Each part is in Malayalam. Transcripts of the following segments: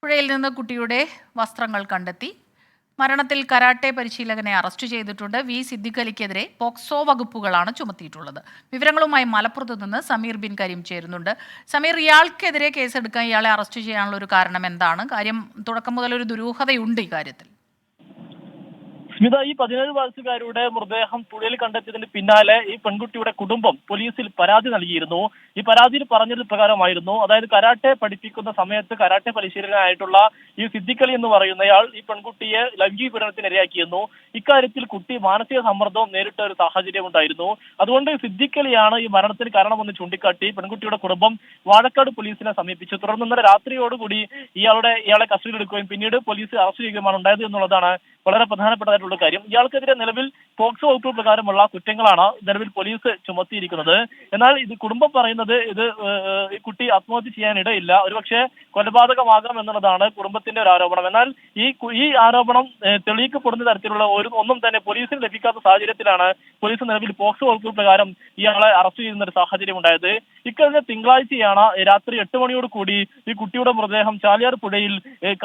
പുഴയിൽ നിന്ന് കുട്ടിയുടെ വസ്ത്രങ്ങൾ കണ്ടെത്തി. മരണത്തിൽ കരാട്ടെ പരിശീലകനെ അറസ്റ്റ് ചെയ്തിട്ടുണ്ട്. വി സിദ്ദിഖ് അലിക്കെതിരെ പോക്സോ വകുപ്പുകളാണ് ചുമത്തിയിട്ടുള്ളത്. വിവരങ്ങളുമായി മലപ്പുറത്ത് നിന്ന് സമീർ ബിൻ കരീം ചേരുന്നുണ്ട്. സമീർ, ഇയാൾക്കെതിരെ കേസെടുക്കാൻ ഇയാളെ അറസ്റ്റ് ചെയ്യാനുള്ള ഒരു കാരണം എന്താണ്? കാര്യം തുടക്കം മുതൽ ഒരു ദുരൂഹതയുണ്ട് ഈ കാര്യത്തിൽ. സ്മിത, ഈ 17 വയസ്സുകാരുടെ മൃതദേഹം പുഴയിൽ കണ്ടെത്തിയതിന് പിന്നാലെ ഈ പെൺകുട്ടിയുടെ കുടുംബം പോലീസിൽ പരാതി നൽകിയിരുന്നു. ഈ പരാതിയിൽ പറഞ്ഞത് പ്രകാരമായിരുന്നു, അതായത് കരാട്ടെ പഠിപ്പിക്കുന്ന സമയത്ത് കരാട്ടെ പരിശീലകനായിട്ടുള്ള ഈ സിദ്ദിഖ് അലി എന്ന് പറയുന്നയാൾ ഈ പെൺകുട്ടിയെ ലൈംഗിക പീഡനത്തിന് ഇരയാക്കിയിരുന്നു. ഇക്കാര്യത്തിൽ കുട്ടി മാനസിക സമ്മർദ്ദവും നേരിട്ട ഒരു സാഹചര്യം ഉണ്ടായിരുന്നു. അതുകൊണ്ട് സിദ്ദിഖ് അലിയാണ് ഈ മരണത്തിന് കാരണമെന്ന് ചൂണ്ടിക്കാട്ടി പെൺകുട്ടിയുടെ കുടുംബം വാഴക്കാട് പോലീസിനെ സമീപിച്ചു. തുടർന്ന് ഇന്നലെ രാത്രിയോടുകൂടി ഇയാളെ കസ്റ്റഡിയിലെടുക്കുകയും പിന്നീട് പോലീസ് അറസ്റ്റ് ചെയ്യുകയുമാണ് ഉണ്ടായത് എന്നുള്ളതാണ് വളരെ പ്രധാനപ്പെട്ടതായിട്ടുള്ള കാര്യം. ഇയാൾക്കെതിരെ നിലവിൽ പോക്സോ വകുപ്പ് പ്രകാരമുള്ള കുറ്റങ്ങളാണ് നിലവിൽ പോലീസ് ചുമത്തിയിരിക്കുന്നത്. എന്നാൽ ഇത് കുടുംബം പറയുന്നത് ഈ കുട്ടി ആത്മഹത്യ ചെയ്യാനിടയില്ല, ഒരുപക്ഷെ കൊലപാതകമാകാം എന്നുള്ളതാണ് കുടുംബത്തിന്റെ ഒരു ആരോപണം. എന്നാൽ ഈ ആരോപണം തെളിയിക്കപ്പെടുന്ന തരത്തിലുള്ള ഒന്നും തന്നെ പോലീസിന് ലഭിക്കാത്ത സാഹചര്യത്തിലാണ് പോലീസ് നിലവിൽ പോക്സോ വകുപ്പ് പ്രകാരം ഇയാളെ അറസ്റ്റ് ചെയ്യുന്ന ഒരു സാഹചര്യം ഉണ്ടായത്. ഇക്കഴിഞ്ഞ തിങ്കളാഴ്ചയാണ് രാത്രി 8 മണിയോട് കൂടി ഈ കുട്ടിയുടെ മൃതദേഹം ചാലിയാർ പുഴയിൽ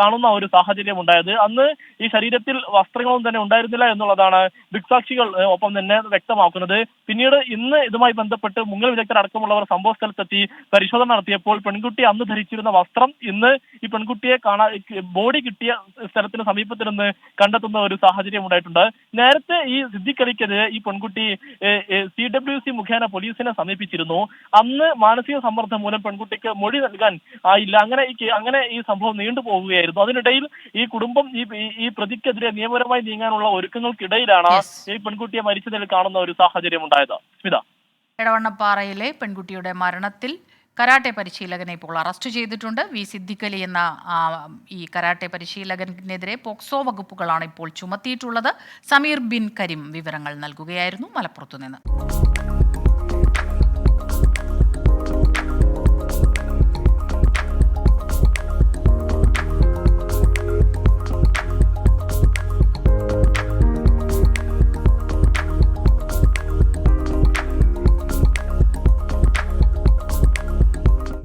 കാണുന്ന ഒരു സാഹചര്യം ഉണ്ടായത്. അന്ന് ഈ ശരീരത്തിൽ വസ്ത്രങ്ങളൊന്നും തന്നെ ഉണ്ടായിരുന്നില്ല എന്നുള്ളതാണ് ദൃക്സാക്ഷികൾ ഒപ്പം തന്നെ വ്യക്തമാക്കുന്നത്. പിന്നീട് ഇന്ന് ഇതുമായി ബന്ധപ്പെട്ട് മുങ്ങൽ വിദഗ്ധർ അടക്കമുള്ളവർ സംഭവ സ്ഥലത്തെത്തി പരിശോധന നടത്തിയപ്പോൾ പെൺകുട്ടി അന്ന് ധരിച്ചിരുന്ന വസ്ത്രം ഇന്ന് ഈ പെൺകുട്ടിയെ ബോഡി കിട്ടിയ സ്ഥലത്തിന് സമീപത്തിൽ നിന്ന് കണ്ടെത്തുന്ന ഒരു സാഹചര്യം ഉണ്ടായിട്ടുണ്ട്. നേരത്തെ ഈ സിദ്ദിഖ് അലിക്കെതിരെ ഈ പെൺകുട്ടി CWC മുഖേന പോലീസിനെ സമീപിച്ചിരുന്നു. അന്ന് മാനസിക സമ്മർദ്ദം മൂലം പെൺകുട്ടിക്ക് മൊഴി നൽകാൻ ആയില്ല. അങ്ങനെ ഈ സംഭവം നീണ്ടുപോവുകയായിരുന്നു. അതിനിടയിൽ ഈ കുടുംബം ഈ പ്രതിക്കെതിരെ നിയമപരമായി നീങ്ങാനുള്ള ഒരുക്കങ്ങൾക്കിടയിലാണ് ഈ പെൺകുട്ടിയെ മരിച്ച നിലയിൽ കാണുന്ന ഒരു സാഹചര്യം ഉണ്ടായത്. സ്മിത, എടവണ്ണപ്പാറയിലെ പെൺകുട്ടിയുടെ മരണത്തിൽ കരാട്ടെ പരിശീലകനെ ഇപ്പോൾ അറസ്റ്റ് ചെയ്തിട്ടുണ്ട്. വി സിദ്ദിഖ് അലി എന്ന ഈ കരാട്ടെ പരിശീലകനെതിരെ പോക്സോ വകുപ്പുകളാണ് ഇപ്പോൾ ചുമത്തിയിട്ടുള്ളത്. സമീർ ബിൻ കരീം വിവരങ്ങൾ നൽകുകയായിരുന്നു മലപ്പുറത്തു നിന്ന്.